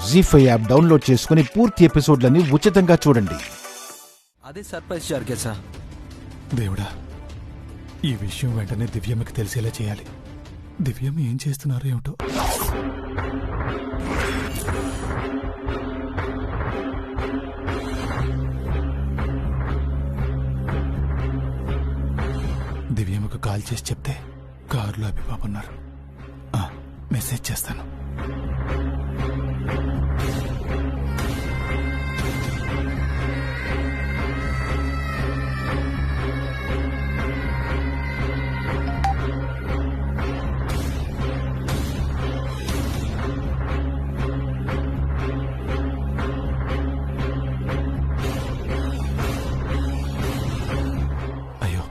జీ5 app download చేసుకుని పూర్తి ఎపిసోడ్లని ఉచితంగా చూడండి. అదే సర్ప్రైజ్ జరిగే సార్. దేవుడా, ఈ విషయం వెంటనే దివ్యమ్మకి తెలిసేలా చేయాలి. దివ్యమ్మ ఏం చేస్తున్నారో ఏమిటో. దివ్యమ్మకు కాల్ చేసి చెప్తే కారులో అభిబాబు ఉన్నారు. మెసేజ్ చేస్తాను. అయ్యో,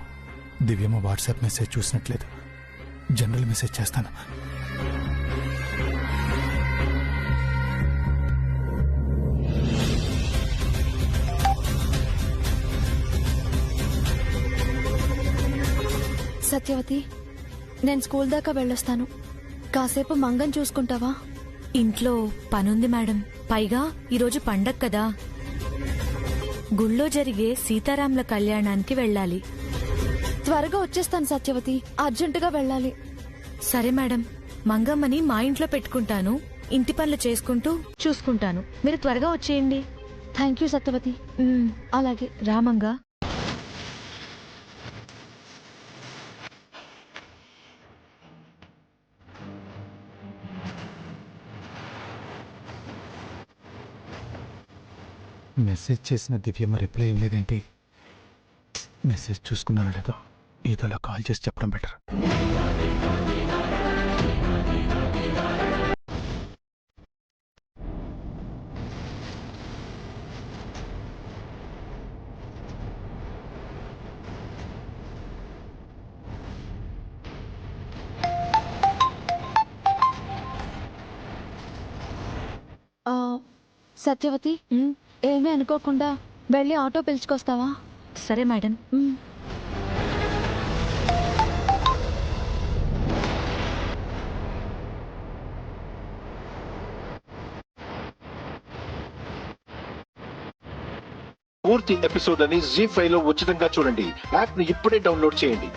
దివ్యమ్మ వాట్సాప్ మెసేజ్ చూసినట్లేదు. జనరల్ మెసేజ్ చేస్తాను. సత్యవతి, నేను స్కూల్ దాకా వెళ్ళొస్తాను. కాసేపు మంగం చూసుకుంటావా? ఇంట్లో పనుంది మేడం. పైగా ఈరోజు పండగ కదా. గుళ్ళో జరిగే సీతారాముల కళ్యాణానికి వెళ్ళాలి. త్వరగా వచ్చేస్తాను సత్యవతి, అర్జెంటుగా వెళ్ళాలి. సరే మేడం, మంగమ్మని మా ఇంట్లో పెట్టుకుంటాను. ఇంటి పనులు చేసుకుంటూ చూసుకుంటాను. మీరు త్వరగా వచ్చేయండి. Thank you Satyavathi. అలాగే రామంగా. మెసేజ్ చేసిన దివ్యమ్మ రిప్లై ఏం లేదేంటి? మెసేజ్ చూసుకున్నాను లేదో, ఏదోలా కాల్ చేసి చెప్పడం బెటర్. సత్యవతి, ఏమీ అనుకోకుండా వెళ్ళి ఆటో పిలుచుకొస్తావా? సరే మేడం. పూర్తి ఎపిసోడ్లని జీ5 లో ఉచితంగా చూడండి. యాప్ ని ఇప్పుడే డౌన్లోడ్ చేయండి.